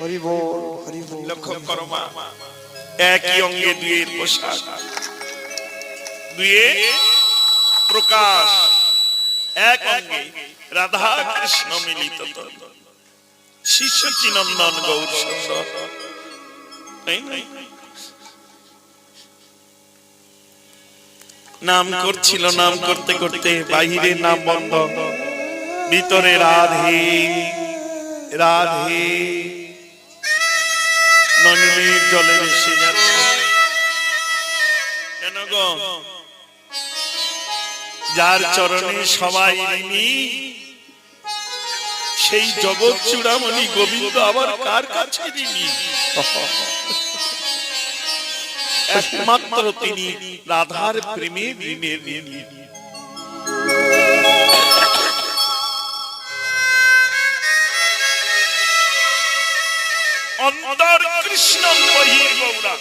হরি বল হরি বল। লক্ষ্য করো মা, একই অঙ্গে দুইয়ের পোশাক, দুইয়ে প্রকাশ, এক অঙ্গে রাধা কৃষ্ণ মিলিত শিশু নন্দন গৌর সুন্দর। নাম করছিল, নাম করতে করতে বাহিরে নাম বন্ধ, ভিতরে রাধে রাধে নয়নের জলে ভেসে যাচ্ছে। কেন গো? যার চরণে সবাই ঋণী, সেই জগৎ চূড়ামণি গোবিন্দ আবার কার কাছে ঋণী? একমাত্র তিনি রাধার প্রেমে ঋণের ঋণী। অন্তর কৃষ্ণ বহির গৌরা।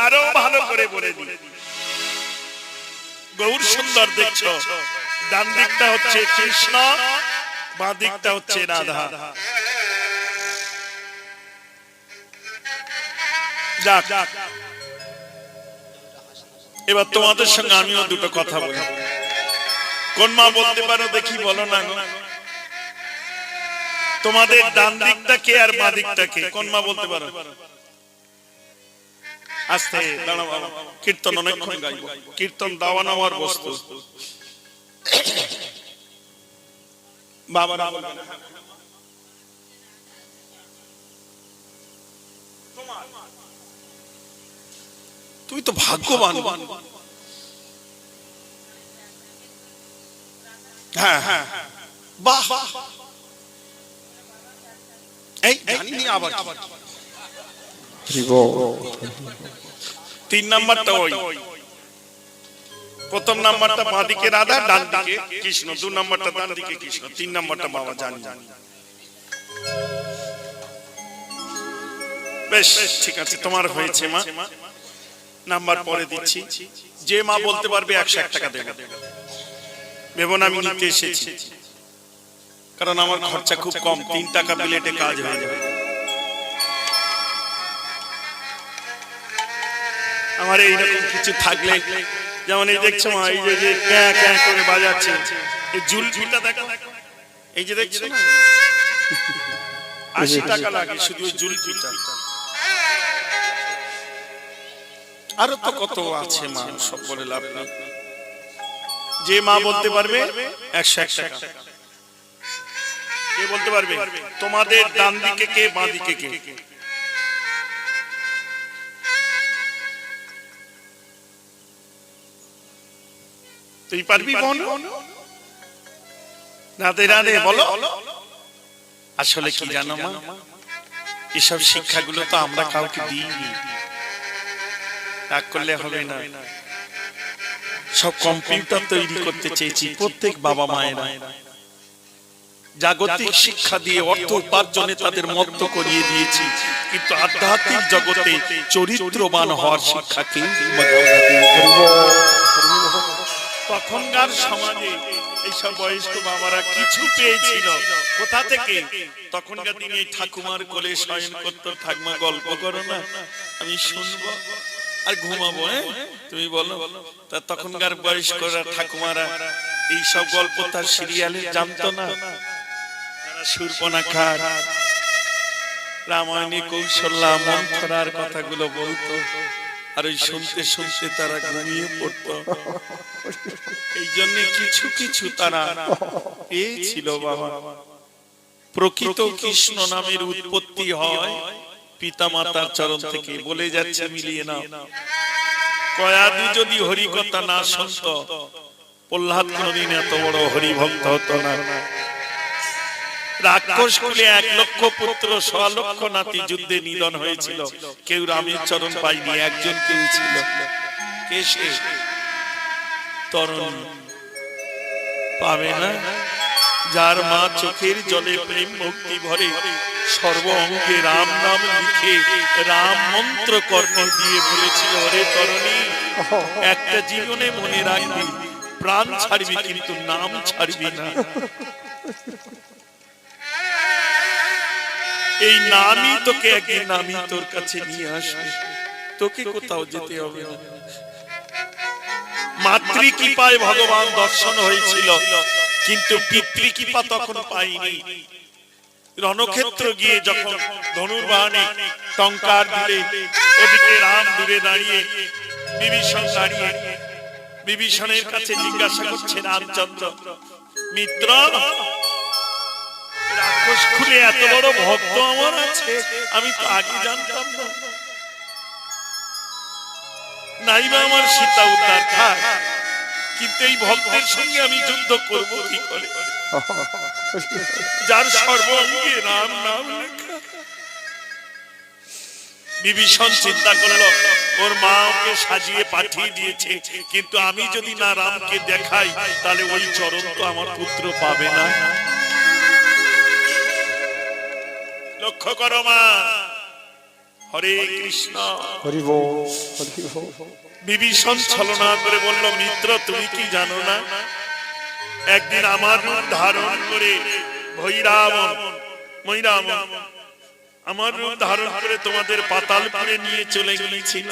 আরো ভালো করে বলে দিই, গৌর সুন্দর দেখছো, ডান দিকটা হচ্ছে কৃষ্ণ, বাঁ দিকটা হচ্ছে রাধা। এবার তোমাদের সঙ্গে আমিও দুটো কথা বলি। কোন মা বলতে পারো দেখি, বলো না গো। তোমাদের ডান দিকটা কে আর বাঁ দিকটা কে? কোন মা বলতে পারো? আস্তে দাঁড়াও, কীর্তন অনেকক্ষণ গাইব, কীর্তন দাওয়া নেওয়ার বস্তু। বাবারা তুই তো ভাগ্যবান। হ্যাঁ হ্যাঁ, বাহ, এই জানি আবার তিন নাম্বারটা ওই, প্রথম নাম্বারটা বাঁ দিকে রাধা, ডান দিকে কৃষ্ণ, দু নাম্বারটা ডান দিকে কৃষ্ণ, তিন নাম্বারটা বাবা জানি। বেশ ঠিক আছে, তোমার হয়েছে মা, নাম্বার পরে দিচ্ছি। যে মা বলতে পারবে 101 টাকা দেবে। ভেবো না আমি নিতে এসেছি, কারণ আমার খরচা খুব কম, 3 টাকা বিলেটে কাজ হয়ে যাবে। আমার এইরকম কিছু থাকলে, যেমন এই দেখছো মা, এই যে ক্যাঁ ক্যাঁ করে বাজাচ্ছে, এই ঝুলঝুলটা দেখো, এই যে দেখছো না, 80 টাকা লাগে শুধু ওই ঝুলঝুলটা। আরো তো কত আছে মা, সব বলে লাভ নেই। যে মা বলতে পারবে 101 টাকা। কে বলতে পারবে? তোমাদের ডান দিকে কে, বাঁ দিকে কে? তুই পারবি বোন? রাধে রাধে বলো। আসলে কি জানো মা, এসব শিক্ষাগুলো তো আমরা কাউকে দিইনি, রাগ করলে হবে না। সব কম্পিউটার তৈরি করতে চেয়েছি প্রত্যেক বাবা মায়েরা, জাগতিক শিক্ষা দিয়ে অর্থ উপার্জনে তাদের মত্ত করিয়ে দিয়েছি, কিন্তু আধ্যাত্মিক জগতে চরিত্রবান হওয়ার শিক্ষা কেউ তখনকার সমাজে এইসব বয়স্ক বাবারা কিছু পেয়েছিল কোথা থেকে? তখনকার দিনে ঠাকুমার কোলে শয়ন করত, ঠাকুমা গল্প করো না, আমি শুনবো আর ঘুমাবো, তুমি বলো। তা তখনকার বয়স্করা ঠাকুমারা এইসব গল্প তার সিরিয়ালে জানতো না। শূর্পণখা রামায়ণে কৌশল্যা মন্থরার কথাগুলো বলতো, আর ওই শুনতে শুনতে তারা ঘুমিয়ে পড়তো। এই জন্য কিছু কিছু তারা পেয়েছিল বাবা। প্রকৃত কৃষ্ণ নামের উৎপত্তি হয় পিতা মাতার চরণ থেকে, বলে যাচ্ছে মিলিয়ে নাও। কয়াদি যদি হরি কথা না শুনত, প্রহ্লাদ কোনদিন এত বড় হরি ভক্ত হতো না। রাক্ষস কুলে 1 লক্ষ পুত্র 100 লক্ষ নাতি যুদ্ধে নিধন হয়েছিল, কেউ রামের চরণ পায়নি, একজন পেয়েছিল। কে সে? তরুণ পাবে না, যার মা চোখের জলে প্রেম ভক্তি ভরে সর্ব অঙ্গে রাম নাম লিখে রাম মন্ত্র কর্ণে দিয়ে বলেছিল, ওরে তরুণী, একটা জীবনে মনে রাখবি, প্রাণ ছাড়বি কিন্তু নাম ছাড়বি না। এই নামই তোকে একদিন আমি তোর কাছে নিয়ে আসবে, তোকে কোথাও যেতে হবে না। মাতৃকৃপায় ভগবান দর্শন হয়েছিল, কিন্তু পিতৃকৃপা তখন পাইনি। রণক্ষেত্র গিয়ে যখন ধনুর্বাহনে টঙ্কার দিলে, ওদিকে রাম দূরে দাঁড়িয়ে, বিভীষণ দাঁড়িয়ে, বিভীষণের কাছে জিজ্ঞাসা করছে রামচন্দ্র, মিত্র, রাক্ষস কুলে এত বড় ভক্ত আমার আছে, আমি তো আগে জানতাম না। নাইবা আমার সীতা উদ্ধার থাক, কিন্তু এই ভক্তের সঙ্গে আমি যুদ্ধ করব কি করে, যার সর্বাঙ্গে রাম নাম লেখা। বিভীষণ চিন্তা করলো, ওর মা ওকে সাজিয়ে পাঠিয়ে দিয়েছে, কিন্তু আমি যদি না রামকে দেখাই, তাহলে ওই চরণ তো আমার পুত্র পাবে না। লক্ষ্য করো মা। হরে কৃষ্ণ, হরি বল, হরি বল। বিভীষণ ছলনা করে বলল, মিত্র তুমি কি জানো না, একদিন আমার রূপ ধারণ করে মহিরাবণ আমার রূপ ধারণ করে তোমাদের পাতালপুরে নিয়ে চলে গিয়েছিল।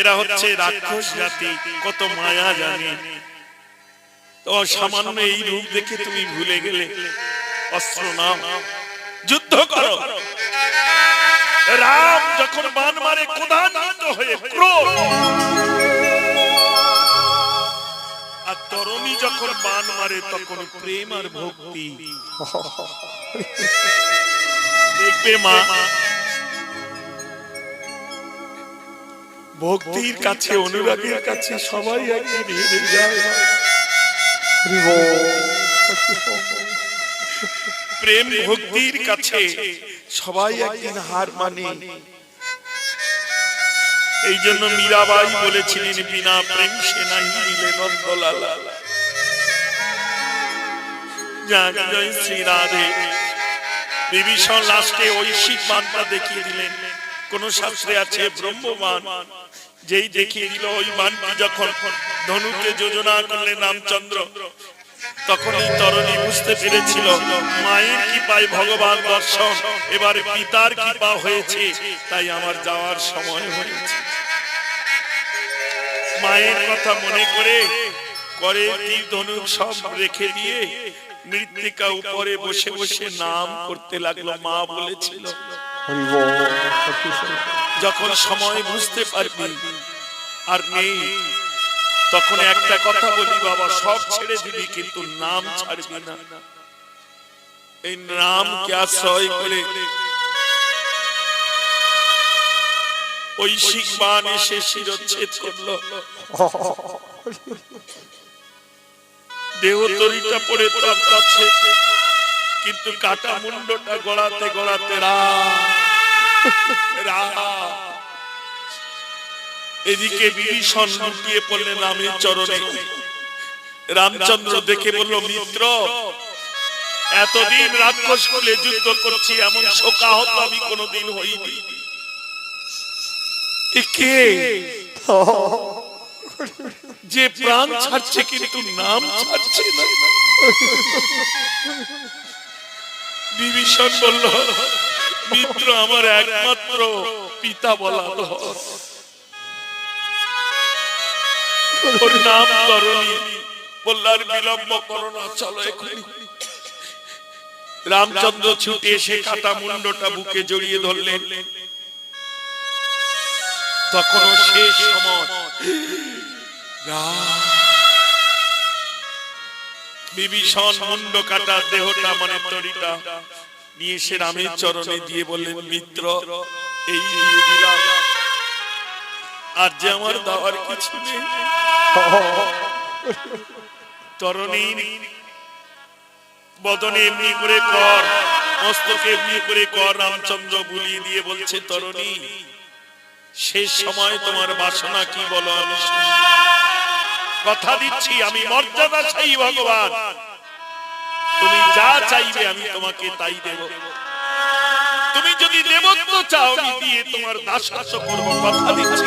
এরা হচ্ছে রাক্ষস জাতি, কত মায়া জানে। তো সামান্য এই রূপ দেখে তুমি ভুলে গেলে, অস্ত্র নাও, যুদ্ধ করো। রাম যখন বাণ মারে ক্রোধান্বিত হয়ে, ক্রোধ, আর তরুণী যখন বাণ মারে তখন প্রেম আর ভক্তি। দেখবে মা, ভক্তির কাছে, অনুরাগের কাছে সবাই একদিন হেরে যায়। প্রেম ভক্তির কাছে সবাই একদিন হার মানে। এই জন্য মীরাবাই বলেছিলেন, বিনা প্রেম সে নাহি মিলে নন্দলালা। জয় শ্রী রাধে। বিভীষণ লাস্টে ঐশিক বাণটা দেখিয়ে দিলেন। কোন শাস্ত্রে আছে ব্রহ্মবাণ, যেই দেখিয়ে দিল ওই বাণটি যখন ধনুকে যোজনা করলেন রামচন্দ্র, তখন এই তরুণী বুঝতে পেরেছিল মায়ের কৃপায় ভগবান দর্শন, এবার পিতার কৃপা হয়েছে, তাই আমার যাওয়ার সময় হয়েছে। মায়ের কথা মনে করে করে তীর ধনুক সব রেখে দিয়ে মৃত্তিকা উপরে বসে বসে নাম করতে লাগলো। মা বলেছিল, যখন সময় বুঝতে পারবি আর নেই, তখন একটা কথা বলি, বাবা সব ছেড়ে দিবি, কিন্তু নাম ছাড়বি না। এই নামকে আশ্রয় করে ঐশিক বাণ এসে শিরচ্ছেদ করলো। দেহতরিটা পড়ে তরকাচ্ছে, কিন্তু কাটা মুন্ডটা গড়াতে গড়াতে এদিকে বিভীষণ লুটিয়ে পড়লেন রামের চরণে। রামচন্দ্র দেখে বলল, মিত্র, এতদিন রাক্ষস কুলে যুদ্ধ করছি, এমন শোকাহত আমি কোনোদিন হইনি। কে যে প্রাণ ছাড়ছে কিন্তু নাম ছাড়ছে না? বিভীষণ বলল, মিত্র, আমার একমাত্র পিতা বলা ওর নাম তরুণী। বললার বিলম্ব করো না, চলো এখনই। রামচন্দ্র ছুটে এসে কাটা মুন্ডটা বুকে জড়িয়ে ধরলেন। তখনও শেষ সময়। বিভীষণ মুন্ড কাটা দেহটা, মানে তরিটা নিয়ে এসে রামের চরণে দিয়ে বললেন, মিত্র, এই দিয়ে দিলাম, আর যে আমার দেওয়ার কিছু নেই। তরুণীর বদনে এমনি করে কর, মস্তকে এমনি করে কর। রামচন্দ্র বুলিয়ে দিয়ে বলছে, তরুণী, শেষ সময় তোমার বাসনা কি বলো, আমি কথা দিচ্ছি, আমি মর্যাদাশায়ী ভগবান, তুমি যা চাইবে আমি তোমাকে তাই দেব। তুমি যদি দেবত্ব চাও, আমি দিয়ে তোমার দাসত্ব করব, কথা দিচ্ছি।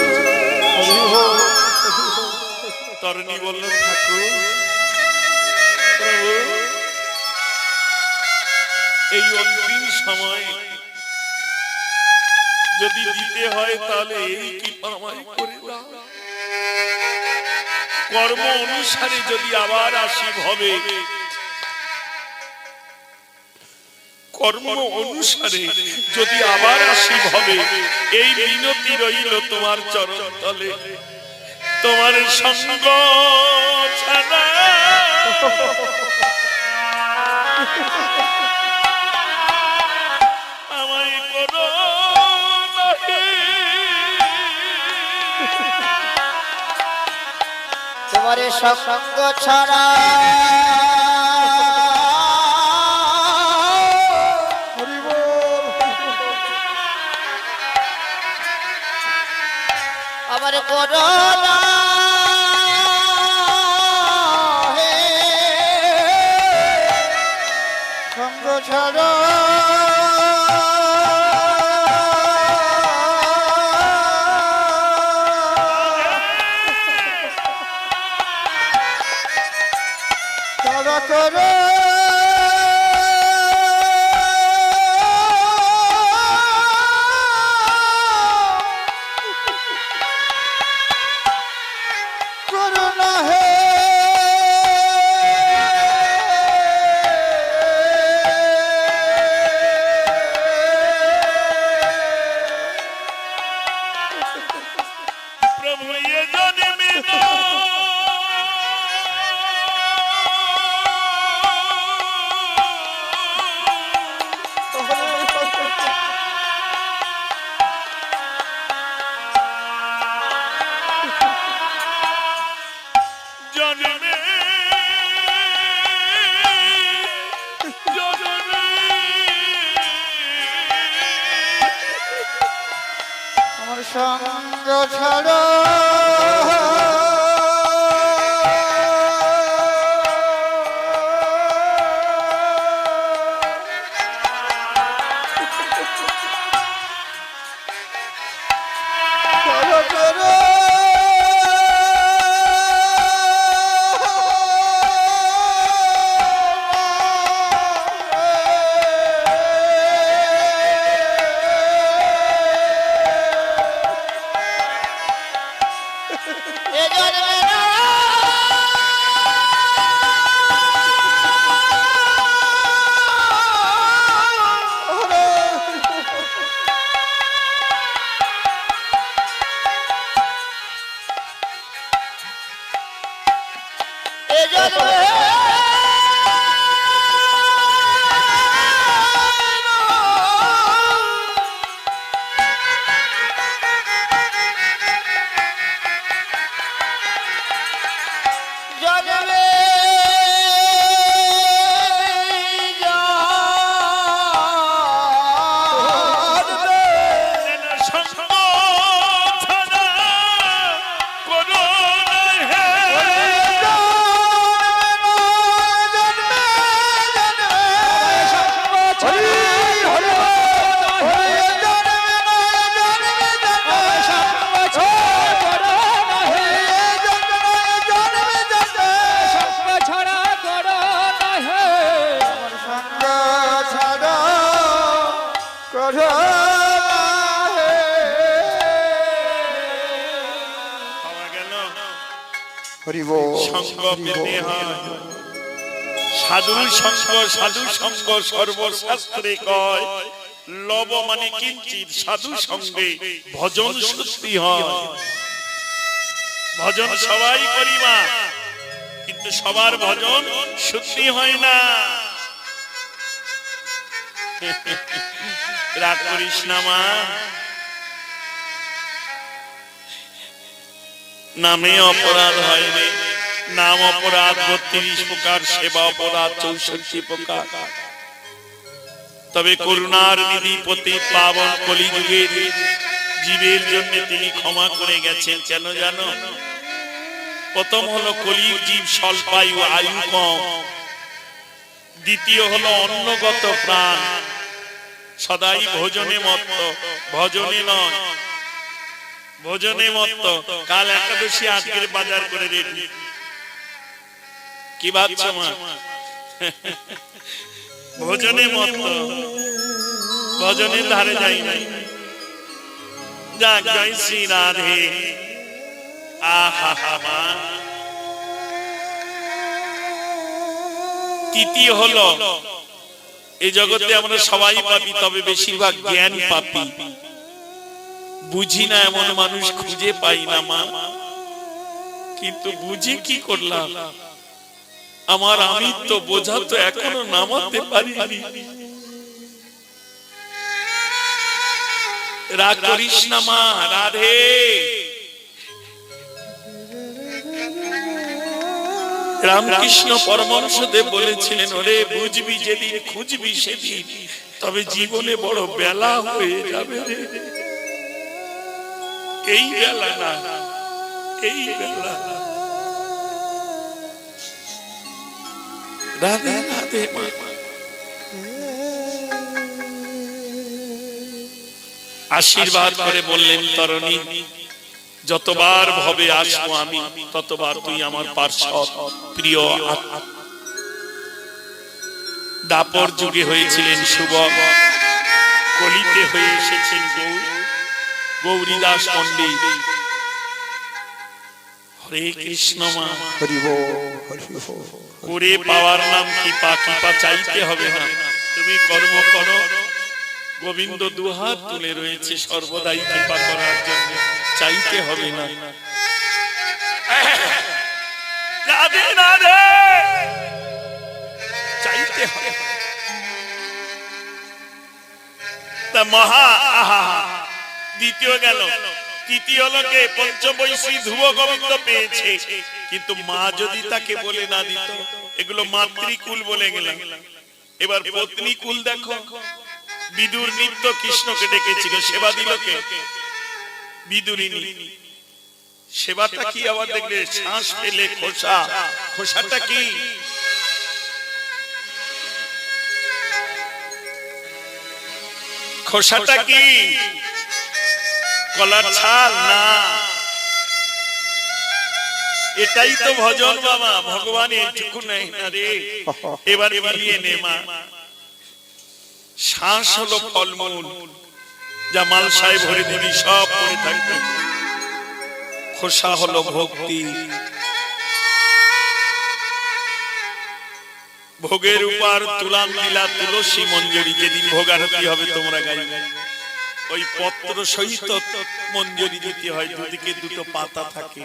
তরুণী বলল, ঠাকুর, প্রভু, এই অন্তিম সময় যদি দিতে হয় তাহলে এই কৃপা আমায় করে দাও। কর্ম অনুসারে যদি আবার আসি ভবে, কর্ম অনুসারে যদি আবার আসি ভবে, এই মিনতি রইল তোমার চরণ তলে। তোমার সঙ্গ ছাড়া আমায় করো নাহি, তোমার সঙ্গ ছাড়া আমার করোনা হে সঙ্গ ছাড়া তারা করে করোনা হে প্রভু এ জন্মে না জন্মে জন্মে আমার সঙ্গ ছাড়া সঙ্গ পেতে হয় সাধু সঙ্গ, সাধু সঙ্গ সর্বশাস্ত্রে কয় লব মানে কিঞ্চিত, সাধু সঙ্গে ভজন শুদ্ধি হয়। ভজন সবাই করিবা, কিন্তু সবার ভজন শুদ্ধি হয় না। রাগ করিস না মা, নামে অপরাধ হয় রে। নাম অপরাধ 32 প্রকার, সেবা অপরাধ 64 প্রকার। তবে করুণার নিধি পতি পাবন কলিযুগের জীবের জন্য তিনি ক্ষমা করে গেছেন। কেন জানো? প্রথম হলো কলির জীব স্বল্পায়ু, আয়ু কম। দ্বিতীয় হলো অন্নগত প্রাণ, সদাই ভোজনে মত্ত, ভজনে নয়, ভোজনে মত্ত। কাল একাদশী, আজকের বাজার করে রেডি। কি ভাবছো মা? ভোজনে মত, ভজনের ধারে যাই নাই। যাক, জয় শ্রী রাধে। আহা মা। তৃতীয় হলো, এই জগতে আমরা সবাই পাপি, তবে বেশিরভাগ জ্ঞান পাপি। বুঝি না এমন মানুষ খুঁজে পাই না মা। কিন্তু বুঝি কি করলাম, আমার আমি তো বোঝা তো এখনো নামাতে পারিনি। রাগ করিস না মা, রাধে। রামকৃষ্ণ পরমহংসদেব বলেছিলেন, ওরে বুঝবি যেদিন, খুঁজবি সেদিন, তবে জীবনে বড় বেলা হয়ে যাবে রে। এই বেলা না, এই বেলা। রাধে রাধে মা। আশীর্বাদ করে বললেন, তরণী, যতবার ভবে আসবো আমি, ততবার তুই আমার পার্শ্বদ প্রিয়। দাপর যুগে হয়েছিলেন শুভক, কলিতে হয়ে এসেছেন গৌরীদাস পণ্ডিত। হরে কৃষ্ণ মা। হরি বল, হরি বল। করে পাওয়ার নাম কৃপা, কৃপা চাইতে হবে না, তুমি কর্ম করো। গোবিন্দ দুহাত তুলে রয়েছে সর্বদাই কৃপা করার জন্য, চাইতে হবে না। রাধে রাধে, চাইতে হবে। তা মহা আহা। দ্বিতীয় গেল, তৃতীয় লোকে পঞ্চবৈশ্রী ধ্রুব গোবিন্দ পেয়েছে, কিন্তু মা যদি তাকে বলে না দিত। এগুলো মাতৃকুল বলে গেলাম। এবার পত্নী কুল দেখো। বিদুর নিত্য কৃষ্ণকে ডেকেছিল, সেবা দিল কে? বিদুরিনী। সেবাটা কি আবার দেখলে? শ্বাস ফেলে খোসা। খোসাটা কি? খোসাটা কি? কলার ছাল না। এটাই তো ভজন বাবা। ভগবান এইটুকু নেই না রে। এবার মিলিয়ে নে মা। শ্বাস হলো ফলমূল, যা মালসায় ভরে দিবি সব পড়ে থাকবে। খোসা হলো ভক্তি। ভোগের উপর তুলাম লীলা তুলসী মঞ্জরি। যেদিন ভোগারতি হবে তোমরা গাইবে, ওই পত্র সহিত মঞ্জরি দিতে হয়। দুদিকে দুটো পাতা থাকে।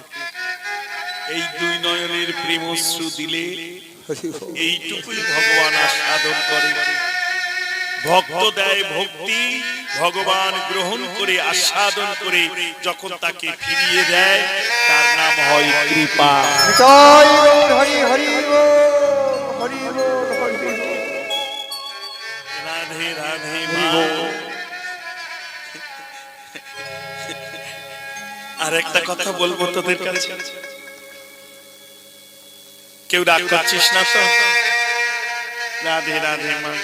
এই দুই নয়নের প্রেমশ্রু দিলে এইটুকুই ভগবান আস্বাদন করে। ভক্ত দেয় ভক্তি, ভগবান গ্রহণ করে আস্বাদন করে যখন তাকে ফিরিয়ে দেয়, তার নাম হয় কৃপা। জয় গৌর হরি, হরি বল, হরি বল, হরি বল। রাধে রাধে মা। আর একটা কথা বলবো তোদের কাছে, কেউ রাগ করছিস না তো? রাধে রাধে মা।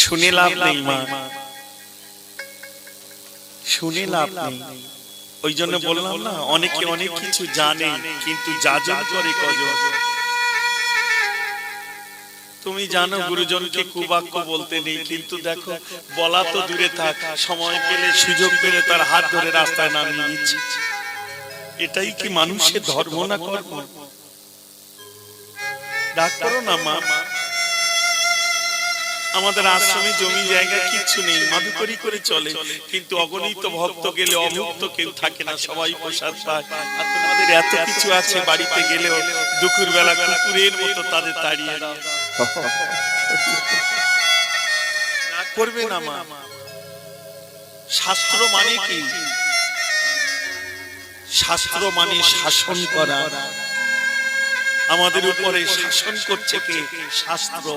শুনে লাভ নেই মা, শুনে লাভ নেই। ওই জন্য বললাম না, অনেকে অনেক কিছু জানে কিন্তু যাজন করে কজন। তুমি জানো গুরুজনকে কুবাক্য বলতে নেই, কিন্তু দেখো বলা তো দূরে থাক, সময় পেলে সুযোগ পেলে তার হাত ধরে রাস্তায় নামিয়ে দিচ্ছে। এটাই কি মানুষের ধর্ম না কর্ম? ডাক করো না মা। আমাদের আশ্রমে জমি জায়গা কিচ্ছু নেই, মাদুকরি করে চলে, কিন্তু অগণিত ভক্ত গেলে অভুক্ত কেউ থাকে না, সবাই প্রসাদ পায়। আর তোমাদের এত কিছু আছে, বাড়িতে গেলেও দুপুর বেলা কুকুরের মতো তাদের তাড়িয়ে দাও। করবে না মা। শাস্ত্র মানে কি? শাস্ত্র মানে শাসন করা। আমাদের উপরে শাসন করছে কে? শাস্ত্র।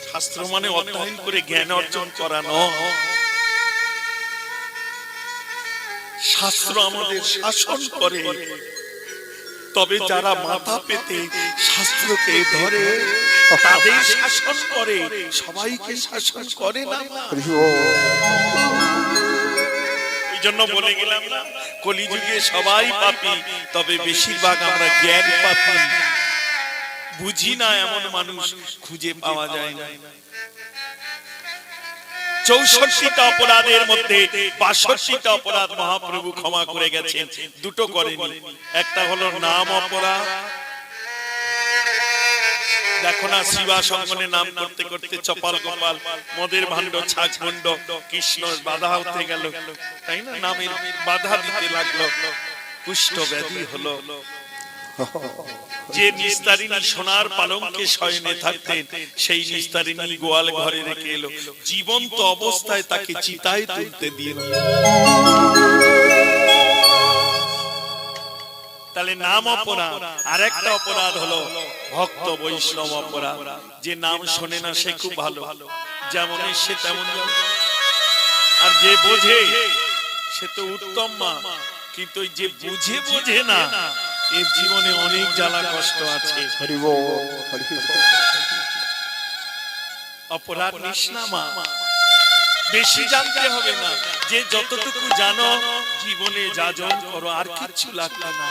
শাস্ত্র মানে অধ্যয়ন করে জ্ঞান অর্জন করানো। শাস্ত্র আমাদের শাসন করে। তবে যারা মাথা পেতে শাস্ত্রকে ধরে, তাদের শাসন করে, সবাইকে শাসন করে না। হরি বল। এই জন্য বলে গেলাম না, কলিযুগে সবাই পাপী, তবে বেশিরভাগ আমরা জ্ঞান পাপী, বুঝি না এমন মানুষ খুঁজে পাওয়া যায় না। 64টা অপরাধের মধ্যে 62টা অপরাধ মহাপ্রভু ক্ষমা করে গেছেন, দুটো করেনি। একটা হলো নাম অপরাধ। দেখো না, শিবা সঙ্গনে নাম করতে করতে চপাল গোপাল, মদের ভাণ্ড, ছাগ মুন্ড, কৃষ্ণ বাধা হতে গেল, তাই না? নামের বাধা দিতে লাগলো, কুষ্ঠ ব্যাধি হলো। যে নিস্তারিণী সোনার পালঙ্কে শয়নে থাকতেন, সেই নিস্তারিণী গোয়াল ঘরে রেখে এলো, জীবন্ত অবস্থায় তাকে চিতায় তুলতে দিয়ে। তাহলে নাম অপরাধ। আর একটা অপরাধ হলো ভক্ত বৈষ্ণব অপরাধ। যে নাম শোনে না সে খুব ভালো, যেমন সে তেমন, আর যে বোঝে সে তো উত্তম মা। কিন্তু যে বুঝে বোঝে না, এর জীবনে অনেক জ্বালা কষ্ট আছে। হরি বল, হরি বল। অপরাধ নিস না মা, বেশি জানতে হবে না, যে যতটুকু জানো জীবনে যাজন করো, আর কিচ্ছু লাগবে না।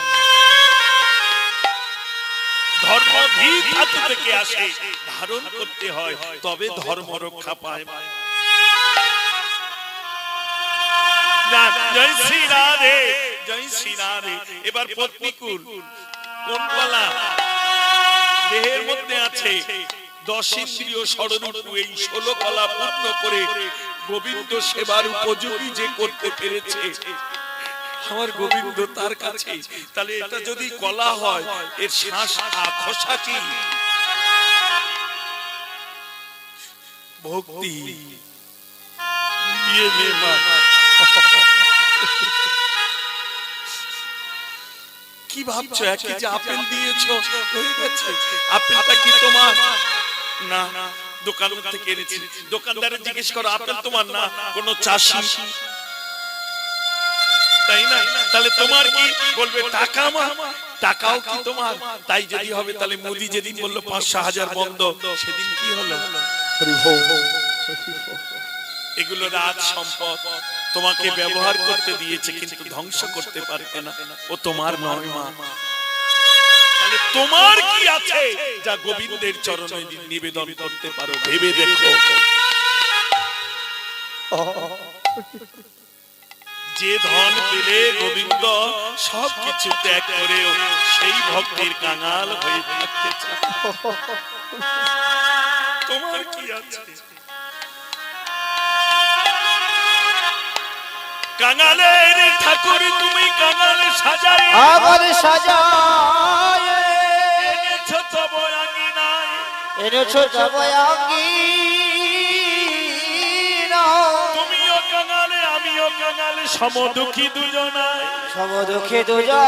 ধর্ম ভিত হাত থেকে আসে, ধারণ করতে হয়, তবে ধর্ম রক্ষা পায়। জয় শ্রী রাধে, জয় শ্রী রাধে। এবার পত্নীকুল কোন কলা দেহের মধ্যে আছে, 10 ইন্দ্রিয় ষড়রূপু, এই 16 কলা পূর্ণ করে গোবিন্দ সেবার উপযোগী যে করতে পেরেছে, আমার গোবিন্দ তার কাছে। তাহলে এটা যদি কলা হয়, এর শ্বাস খোসা কি? ভক্তি। কি ভাবছো, একই যে আপেল দিয়েছো হয়ে গেছে? আপেলটা কি তোমার না? দোকান থেকে এনেছি, দোকানদারে জিজ্ঞেস করো আপেল তোমার না, কোন চাষি, তাই না? তাহলে তোমার কি বলবে? টাকা আমার, টাকাও কি তোমার? তাই যদি হবে, তাহলে মোদি যেদিন বললো 500,000 বন্ধ, সেদিন কি হলো? হরি বল। এগুলো রাজ সম্পদ, তোমাকে ব্যবহার করতে দিয়েছে, কিন্তু ধ্বংস করতে পারবে না। ও তোমার নয় মা। তাহলে তোমার কি আছে যা গোবিন্দের চরণে নিবেদন করতে পারো? ভেবে দেখো। যে ধন পেলে গোবিন্দ সবকিছু ত্যাগ করেও সেই ভক্তির কাঙাল হয়ে থাকতে চায়। তোমার কি আছে? কাঙালের ঠাকুর তুমি, কাঙাল সাজায় আমার সাজায় এনেছো তব আঙিনায়, এনেছো তব আঙিনা। তুমিও কাঙালে আমিও কাঙালে, সমদুখী দুজনায়, সমদুখী দুজনা।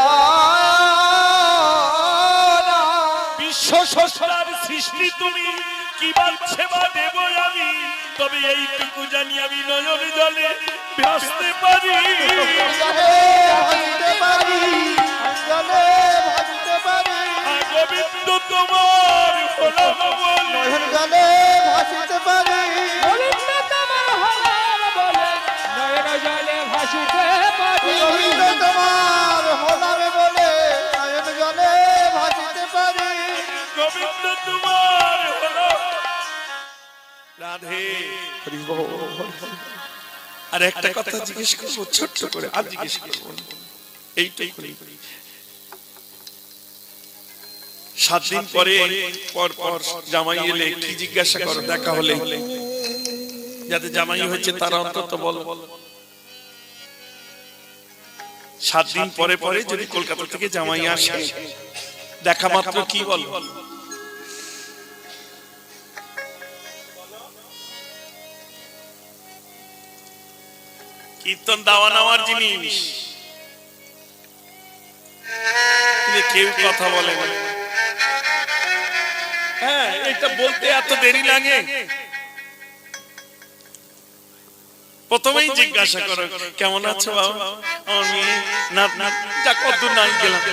বিশ্ব স্রষ্টার সৃষ্টি তুমি, কি সেবা দেব আমি? তবে এইটুকু জানি, আমি নয়ন জলে ভাসতে পারি, ভাসতে পারি, জলে ভাসতে পারি। গোবিন্দ তোমার হলাম বলে, নয়ন জলে ভাসতে পারি, গোবিন্দ তোমার হলাম বলে, নয়ন জলে ভাসিতে পারি। গোবিন্দ তোমার হলাম বলে, নয়ন জলে ভাসতে পারি। গোবিন্দ তোমার হলাম। রাধে। হরি বল। আর একটা কথা জিজ্ঞেস করবো ছোট্ট করে, আর জিজ্ঞেস করবো এইটুকুনি। 7 দিন পরে পর পর জামাই এলে কি জিজ্ঞাসা করো? দেখা হলে যাতে জামাই হয়েছে তারা অন্তত বলো। 7 দিন পরে পরে যদি কলকাতা থেকে জামাই আসে, দেখা মাত্র কি বল? কীর্তন দাওয়া নেওয়ার জিনিস, কেউ কথা বলে না। হ্যাঁ, এটা বলতে এত দেরি লাগে? প্রথমেই জিজ্ঞাসা করো কেমন আছো বাবা, আমি না না যা কত নাই গেলাম।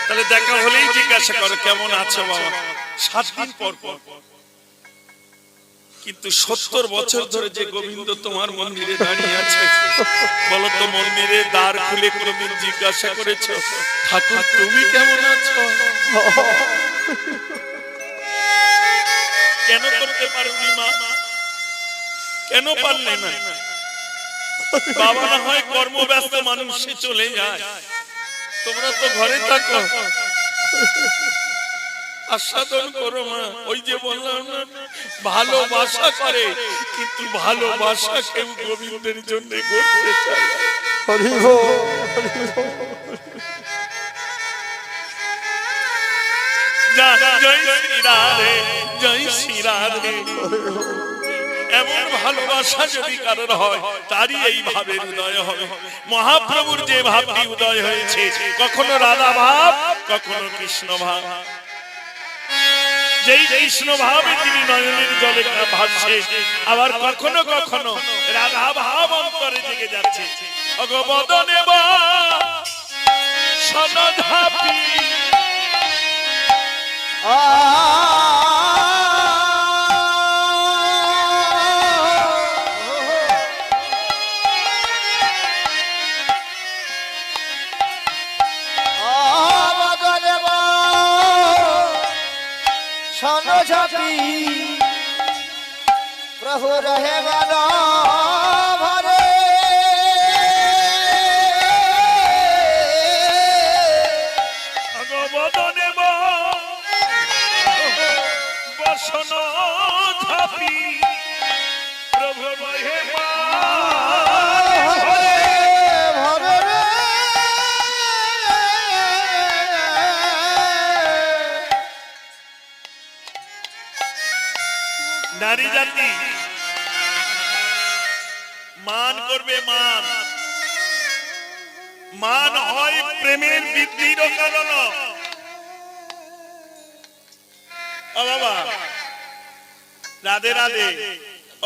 তাহলে দেখা হলেই জিজ্ঞাসা করো কেমন আছো বাবা, 7 দিন পর পর। কিন্তু 70 বছর ধরে যে গোবিন্দ তোমার মন্দিরে দাঁড়িয়ে আছে, বলো তো মন্দিরে দ্বার খুলে কোনদিন জিজ্ঞাসা করেছো ঠাকুর তুমি কেমন আছো? কেন করতে পারোনি মা? কেন পারলে না? বাবা না হয় কর্মব্যস্ত মানুষ, সে চলে যায়, তোমরা তো ঘরে থাকো, আস্বাদন করো মা। ওই যে বললাম না, ভালোবাসা করে, কিন্তু ভালোবাসা কেউ গোবিন্দের জন্য করতে চায় না। হরি বল, হরি বল। জয় শ্রী রাধে, জয় শ্রী রাধে। এমন ভালোবাসা যদি কারোর হয়, তারই এই ভাবের উদয় হবে। মহাপ্রভুর যে ভাবটি উদয় হয়েছে, কখনো রাধা ভাব, কখনো কৃষ্ণ ভাব। যেই কৃষ্ণ ভাবে তিনি নয়নের জলে ভাসছে, আবার কখনো কখনো রাধা ভাব অন্তরে জেগে যাচ্ছে। অগবদনে বা সনধাপি प्रभु रहे वाला भरे ভগবদনে বসন ঝাপি প্রভু রহে নারী জাতি মান করবে, মান মান হয় প্রেমের বৃদ্ধির কারণ। ও বাবা রাধে রাধে,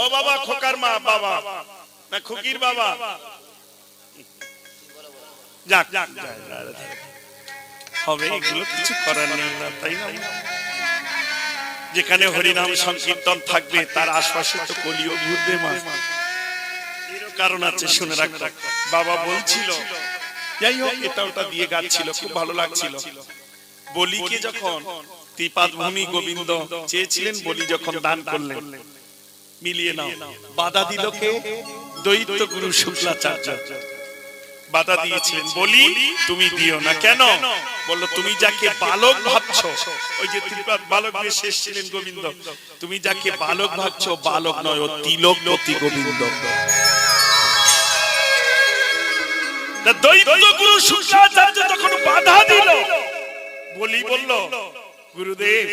ও বাবা খোকার মা, বাবা না খুকির বাবা, যাক যাক হবে, এগুলো কিছু করার নেই, তাই না? যেখানে হরিনাম সংকীর্তন থাকবে, তার আশপাশে তো কলিও ঘুরবে মা, কারণ আছে, শুনে রাখ। বাবা বলছিল, যাই হোক, এটা ওটা দিয়ে গাচ্ছিল, খুব ভালো লাগছিল। বলিকে যখন ত্রিপাদ ভূমি গোবিন্দ চেয়েছিলেন, বলি যখন দান করলেন, মিলিয়ে নাও, বাধা দিল কে? দৈত্য গুরু শুক্লাচার্য বাধা দিয়েছিলেন, বলি তুমি দিও না। কেন? বললো তুমি যাকে বালক ভাবছো, ওই যে ত্রিপাদ বালক বেশে এসেছিলেন গোবিন্দ, তুমি যাকে বালক ভাবছো, বালক নয়, ও তিলকপতি গোবিন্দ। দৈত্য গুরু শুক্লাচার্য যখন বাধা দিল, বলি বলল, গুরুদেব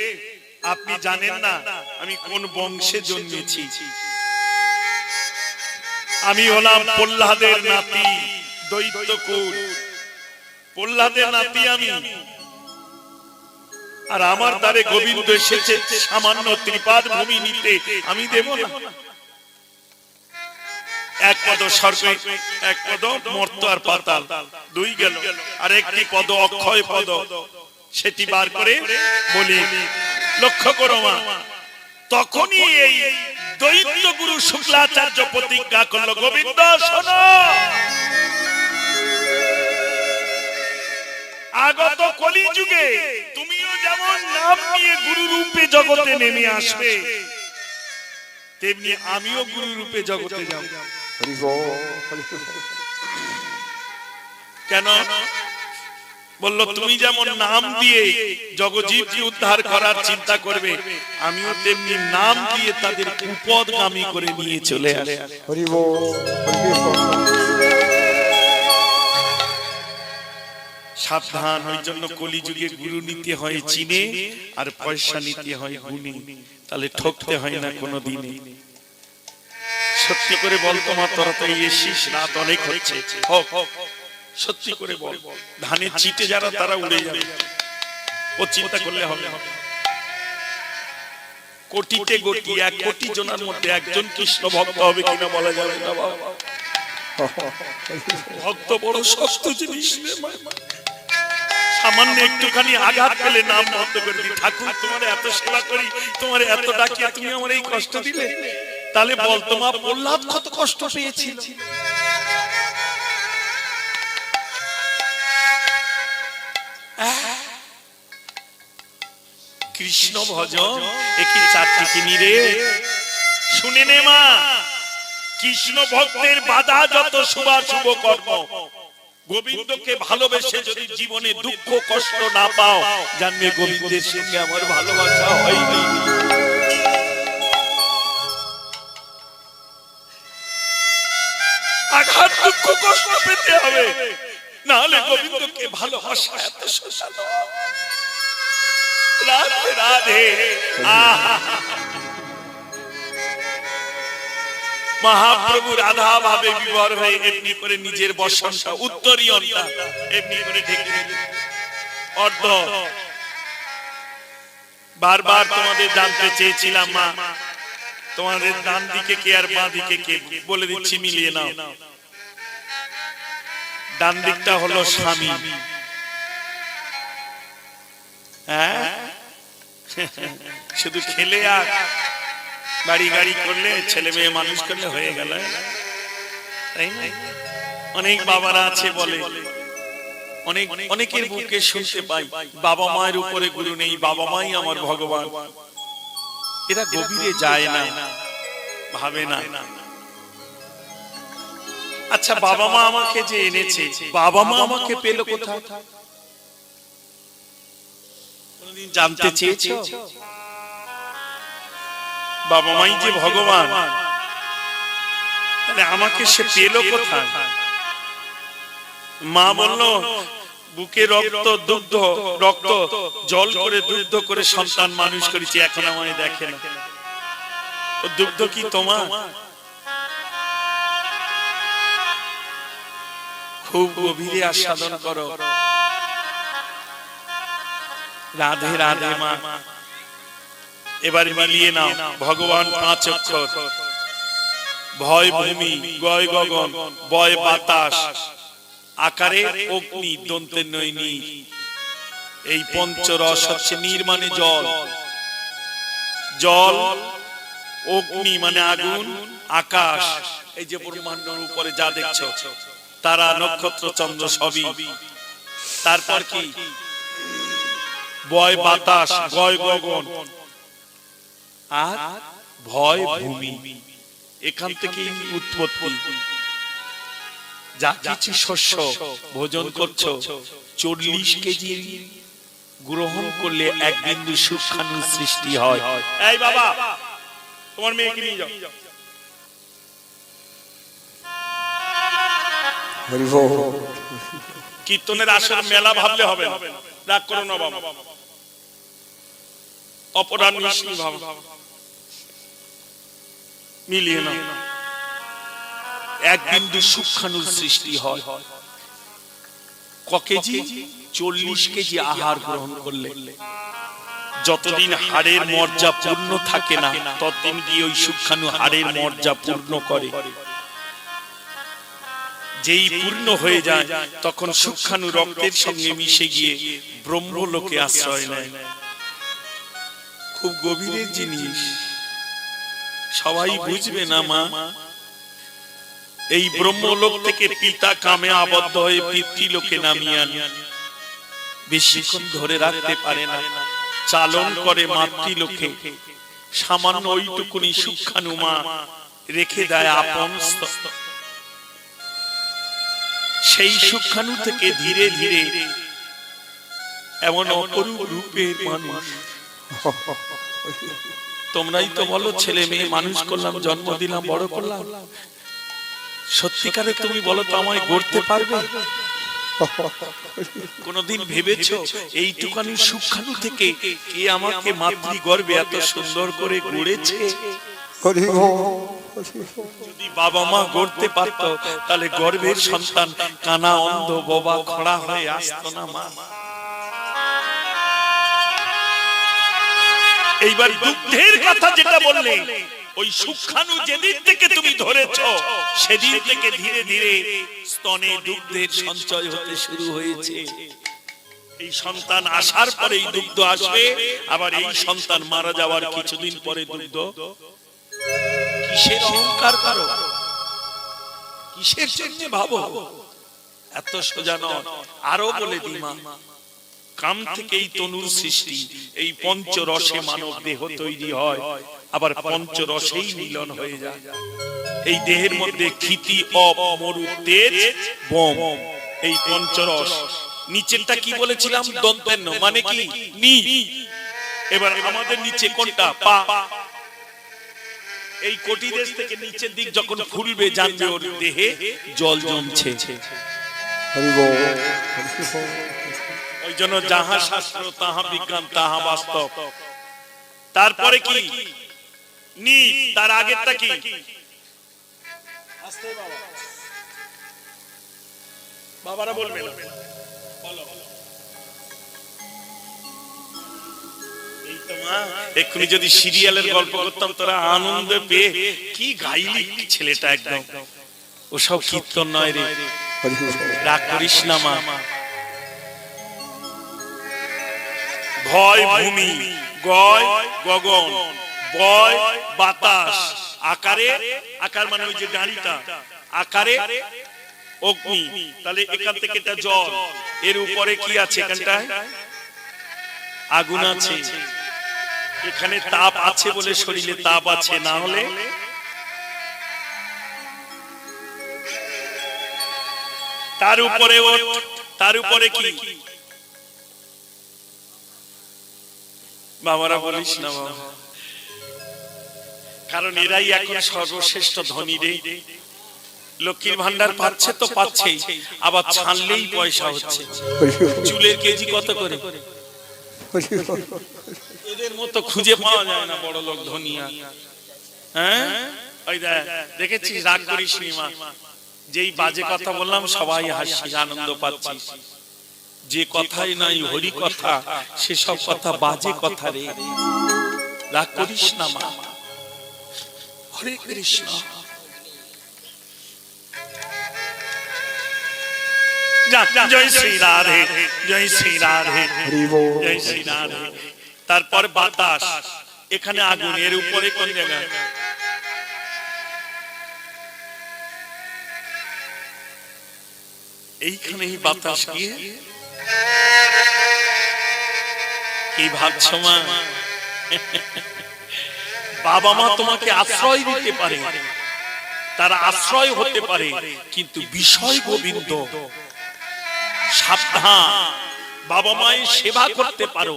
আপনি জানেন না আমি কোন বংশে জন্মেছি। আমি হলাম প্রহ্লাদের নাতি, দৈত্যকুল, প্রহ্লাদের নাতি আমি। আর আমার দ্বারে গোবিন্দ এসেছে সামান্য ত্রিপাদ ভূমি নিতে, আমি দেব না। এক পদ স্বর্গ, এক পদ মর্ত আর পাতাল, দুই গেল, আর একটি পদ অক্ষয় পদ, সেটি বার করে বলি লক্ষ্য করো মা। তখনই এই দৈত্য গুরু শুক্লাচার্য প্রতিজ্ঞা করলো, গোবিন্দ শোনো, আগত কলি যুগে তুমিও যেমন নাম নিয়ে গুরু রূপে জগতে নেমে আসবে, তেমনি আমিও গুরু রূপে জগতে যাব। কেন? বললো তুমি যেমন নাম দিয়ে জগজীবকে উদ্ধার করার চিন্তা করবে, আমিও তেমনি নাম দিয়ে তাদের কুপদগামী করে নিয়ে চলে আসে। সাবধান, ওই জন্য কলিযুগে গুরু নিতে হয় চিনে, আর পয়সা নিতে হয় গুণে, তাহলে ঠকতে হয় না কোনো দিনে। সত্যি করে বল তোমার, তোরা তো এসিস, রাত অনেক হচ্ছে, সত্যি করে বল, ধানের চিটে যারা তারা উড়ে যাবে, ও চিন্তা করলে হবে। কোটিতে কোটি, 1 কোটি জনের মধ্যে একজন কৃষ্ণ ভক্ত হবে কিনা বলা যাবে না বাবা। ভক্ত বড় শক্ত জিনিস, সামান্য একটুখানি আঘাত পেলে নাম বন্ধ করে দিই। ঠাকুর তোমার এত সেবা করি, তোমার এত ডাকি, তুমি আমার এই কষ্ট দিলে। তাহলে বলতো মা প্রহ্লাদ কত কষ্ট পেয়েছিল। কৃষ্ণ ভজন একই চারটিকিনি রে, শুনে নে মা, কৃষ্ণ ভক্তের বাধা যত শুভ কর্ম। গোবিন্দকে ভালোবেসে যদি জীবনে দুঃখ কষ্ট না পাও, জানবে গোবিন্দের সঙ্গে আমার ভালোবাসা হয়নি। আঘাত দুঃখ কষ্ট পেতে হবে, না হলে গোবিন্দকে ভালোবাসা এত সোজা নয়। রাধে রাধে। আহা, মহাপ্রভু রাধা ভাবে বিভোর হয়ে এমনি করে নিজের বসনটা উত্তরীয়টা এমনি করে ঢেকে দিলেন। অর্ধ বারবার তোমাদের জানতে চেয়েছিলাম মা, তোমাদের ডান দিকে কে আর বাঁ দিকে কে, বলে দিচ্ছি মিলিয়ে নাও। ডান দিকটা হলো স্বামী, হ্যাঁ শুধু খেলে আর বাড়ি গাড়ি করলে, ছেলে মেয়ে মানুষ করলে হয়ে গেল, তাই না? অনেক বাবারা আছে বলে, অনেকের বুকে শুনতে পাই বাবা মায়ের উপরে গুরু নেই, বাবা মাই আমার ভগবান। এরা গভীরে যায় না, ভাবে না। আচ্ছা বাবা মা আমাকে যে এনেছে, বাবা মা আমাকে পেল কোথায়? কোনদিন জানতে চেয়েছো? বাবা মাই যে ভগবান, তাহলে আমাকে সে পেল কোথায়? মা বলল বুকে রক্ত দুগ্ধ, রক্ত জল করে দুগ্ধ করে সন্তান মানুষ করেছি, এখন আমায় দেখে না। ও দুগ্ধ কি তোমার? খুব গভীরে আস্বাদন করো। রাধে রাধে মা। এবার মিলিয়ে নাও, ভগবান 5 অক্ষর, ভয় ভূমি, গয় গগন, বয় বাতাস, আকারে অগ্নি, দন্তে নৈনি। এই পঞ্চরস হচ্ছে নীর মানে জল, জল, অগ্নি মানে আগুন, আকাশ এই যে ব্রহ্মাণ্ডের উপরে যা দেখছো, তারা নক্ষত্র চন্দ্র সবই। তারপর কি? বয় বাতাস, গয় গগন আর ভয় ভূমি। এখান থেকে উৎপত্তি। যা কিছু শস্য ভোজন করছো, 40 কেজি গ্রহণ করলে 1 বিন্দু সূক্ষ্মাণু সৃষ্টি হয়। এই বাবা, তোমার মেয়েকে নিয়ে যাও। কীর্তনের আসর মেলা ভাবলে হবে না, রাগ করো না বাবা। অপরাণ মিষ্টি ভাব মিলিয়ে না। 1 বিন্দু সূক্ষ্মাণুর সৃষ্টি হয় ক কেজি? 40 কেজি আহার গ্রহণ করলে। যতদিন হাড়ের মর্যাদা পূর্ণ থাকে না, ততদিন গিয়ে ওই সূক্ষ্মাণু হাড়ের মর্যাদা পূর্ণ করে। যেই পূর্ণ হয়ে যায়, তখন সূক্ষ্মাণু রক্তের সঙ্গে মিশে গিয়ে ব্রহ্মলোকে আশ্রয় নেয়। খুব গভীরের জিনিস, সবাই বুঝবে না মা। এই ব্রহ্মলোক থেকে পিতা কামে আবদ্ধ হয়ে পিতৃলোকে নামিয়ে আনে, বেশিক্ষণ ধরে রাখতে পারে না, চালন করে মাতৃলোকে। সামান্য ওইটুকুনি সূক্ষ্মাণু মা রেখে দেয় আপন স্তর। সেই সূক্ষ্মাণু থেকে ধীরে ধীরে এমন অপরূপ রূপের মানুষ। তোমরাই তো বলো, ছেলে মেয়ে মানুষ করলাম, জন্ম দিলাম, বড় করলাম। সত্যিকারে তুমি বলো তো, আমায় গড়তে পারবে? কোনদিন ভেবেছো এইটুকানি সূক্ষ্মাণু থেকে কে আমাকে মাতৃগর্ভে এত সুন্দর করে গড়েছে? যদি বাবা মা গড়তে পারত, তাহলে গর্ভের সন্তান কানা, অন্ধ, বোবা, খড়া হয়ে আসতো না মা। এইবার দুগ্ধের কথা যেটা বললে, ওই সূক্ষ্মাণু যেদিন থেকে তুমি ধরেছো, সেদিন থেকে ধীরে ধীরে স্তনে দুগ্ধের সঞ্চয় হতে শুরু হয়েছে। এই সন্তান আসার পরে এই দুগ্ধ আসবে, আবার এই সন্তান মারা যাওয়ার কিছুদিন পরে দুগ্ধ। কিসের অহংকার করো, কিসের জন্য ভাবো, এত সোজা নয়। আরো বলে দি মা, কাম থেকে এই তনুর সৃষ্টি, এই পঞ্চরসে মানব দেহ তৈরি হয়, আবার পঞ্চরসেই মিলন হয়ে যায়। এই দেহের মধ্যে ক্ষিতি, অপ, মরু, তেজ, বম, এই পঞ্চরস। নিচেরটা কি বলেছিলাম? দন্তেন্ন, মানে কি নি। এবার আমাদের নিচে কোনটা? পা। এই কোটি দেশ থেকে নিচের দিক যখন ফুলবে, জানবে ওর দেহে জল জমছে। ওই জন্য যাহা শাস্ত্র তাহা বিজ্ঞান তাহা বাস্তব। তারপরে কি নি, তার আগেরটা কি? বাবারা বলবে না, বলো। এই তো মা, এক্ষুনি যদি সিরিয়ালের গল্প করতাম তোরা আনন্দ পেয়ে কি গাইলি ছেলেটা, একদম ওসব কীর্তন নয় রে, রাগ করিস না মা। ভয় ভূমি, গয় গগন, বয় বাতাস, আকারে, আকার মানে ওই যে ডাঁড়িটা, আকারে অগ্নি। তাহলে এখান থেকে এটা জল, এর উপরে কি আছে? এখানটায় আগুন আছে, এখানে তাপ আছে বলে শরীরে তাপ আছে, না হলে তার উপরে তার উপরে কি? বাবারা বলিস না বাবা, কারণ এরাই এখন সর্বশ্রেষ্ঠ ধনী রে। লক্ষ্মীর ভান্ডার পাচ্ছে তো পাচ্ছেই, আবার ছানলেই পয়সা হচ্ছে। চুলের কেজি কত করে? এদের মতো খুঁজে পাওয়া যায় না বড় লোক ধনিয়া। হ্যাঁ, ওই দেখেছিস? রাগ করিস নি মা, যেই বাজে কথা বললাম সবাই হাসি, আনন্দ পাচ্ছিস। যে কথাই নাই হরি কথা, সেসব কথা বাজে কথা রে, রাগ করিস না মা। হরে কৃষ্ণ। জয় শ্রী রাধে, জয় শ্রী রাধে, জয় শ্রী রাধে। তারপর বাতাস, এখানে আগুন, এর উপরে কোন জায়গায়? এইখানেই বাতাস গিয়ে কি ভাবছো মা? বাবা মা তোমাকে আশ্রয় দিতে পারে, তারা আশ্রয় হতে পারে, কিন্তু বিষয় গোবিন্দ। সাবধান, বাবা মায়ের সেবা করতে পারো,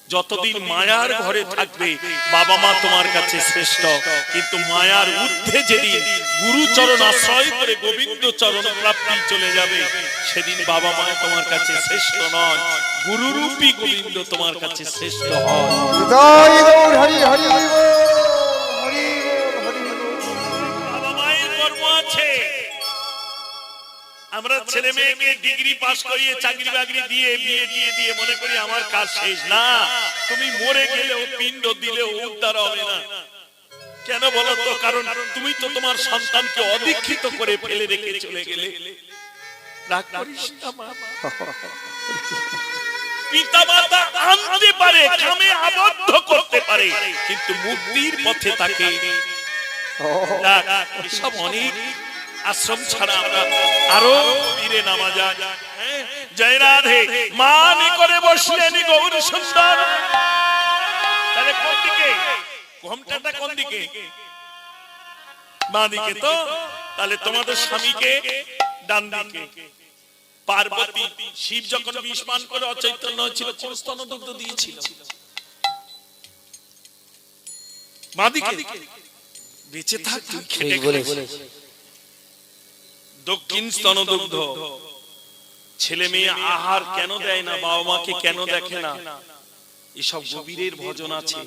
যতদিন মায়ার ঘরে থাকবে বাবা মা তোমার কাছে শ্রেষ্ঠ। কিন্তু মায়ার ঊর্ধ্বে যেদিন গুরু চরণ আশ্রয় করে গোবিন্দ চরণ প্রাপ্তি চলে যাবে, সেদিন বাবা মা তোমার কাছে শ্রেষ্ঠ নয়, গুরুরূপী গোবিন্দ তোমার কাছে শ্রেষ্ঠ হয়। হরি বল, হরি হরি বল, হরি বল, হরি বল। বাবা মায়ের কর্ম আছে। আমরা ছেলে মেয়েকে ডিগ্রি পাস করিয়ে চাকরি বাকরি দিয়ে বিয়ে দিয়ে মনে করি আমার কাজ শেষ। না, তুমি মরে গেলেও পিণ্ড দিলেও উদ্ধার হবে না। কেন বলো তো? কারণ তুমি তো তোমার সন্তানকে অদীক্ষিত করে ফেলে রেখে চলে গেলে। রাগ করিস না মা। পিতা মাতা আনতে পারে, খামে আবদ্ধ করতে পারে, কিন্তু মুক্তির পথে তাকে সব অনেক আশ্রম ছাড়া আমরা আরো ফিরে নামা যায়। জয় রাধে। মান করে বসলেন গৌর সুন্দর। তাহলে কোন দিকে? ঘোমটাটা কোন দিকে? বাঁ দিকে তো। তাহলে তোমাদের স্বামীকে ডান দিকে। পার্বতী, শিব যখন বিষ পান করে অচৈতন্য ছিল, কোন স্তনদুগ্ধ দিয়েছিল? বাঁ দিকে। বেঁচে থাক, খেটে খেটে। দক্ষিণ স্তনদুগ্ধ। ছেলে মেয়ে আহার কেন দেয় না, বাবা মাকে কেন দেখে না? এসব গভীরের ভজন আছে।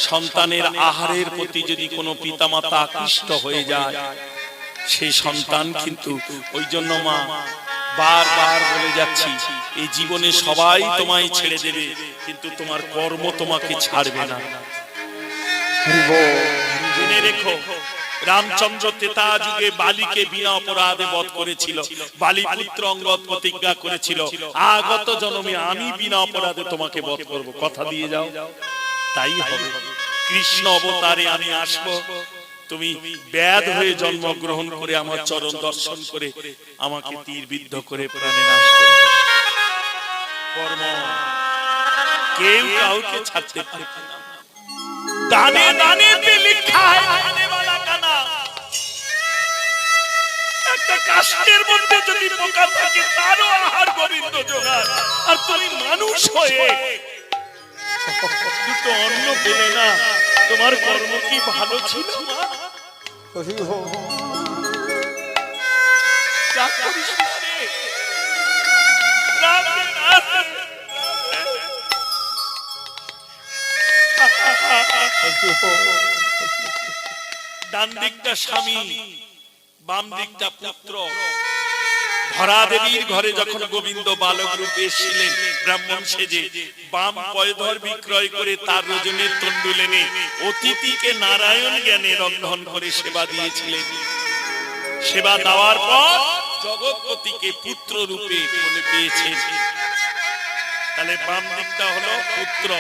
সন্তানের আহারের প্রতি যদি কোনো পিতামাতা আকৃষ্ট হয়ে যায়, সেই সন্তান কিন্তু, ওই জন্য মা বারবার বলে যাচ্ছি, এই জীবনে সবাই তোমায় ছেড়ে দেবে, কিন্তু তোমার কর্ম তোমাকে ছাড়বে না। জেনে রেখো, রামচন্দ্র ত্রেতা যুগে বালিকে বিনা অপরাধে বধ করেছিল। বালি পুত্র অঙ্গদ প্রতিজ্ঞা করেছিল, আগত জন্মে আমি বিনা অপরাধে তোমাকে বধ করব, কথা দিয়ে যাও। তাই হবে, কৃষ্ণ অবতারে আমি আসব, তুমি ব্যাধ হয়ে জন্মগ্রহণ করে আমার চরণ দর্শন করে আমাকে তীর বিদ্ধ করে প্রাণে নাশ করবে। কর্ম কেউ কাউকে ছাড়তে পারবে না। দানে দানে पे लिखा है खाने वाला का नाम। একটা কাষ্টের মধ্যে যদি পোকা থাকে তারও আহার গোবিন্দ জোগাড়, আর তুমি মানুষ হয়ে দুটো অন্ন পেলে না, তোমার কর্ম কি ভালো ছিল মা? হরি বল। রাগ করিস না রে, রাগ না। ডান দিকটা স্বামী, বাম দিকটা পুত্র। ধরা দেবীর ঘরে যখন গোবিন্দ বালক রূপে এসেছিলেন ব্রাহ্মণ সেজে, বাম পয়ধর বিক্রয় করে তার রজনীর তন্ডুল এনে অতিথিকে নারায়ণ জ্ঞানে রন্ধন করে সেবা দিয়েছিলেন। সেবা দেওয়ার পর জগৎপতিকে পুত্র রূপে বলে পেয়েছেন। তাহলে বাম দিকটা হলো পুত্র,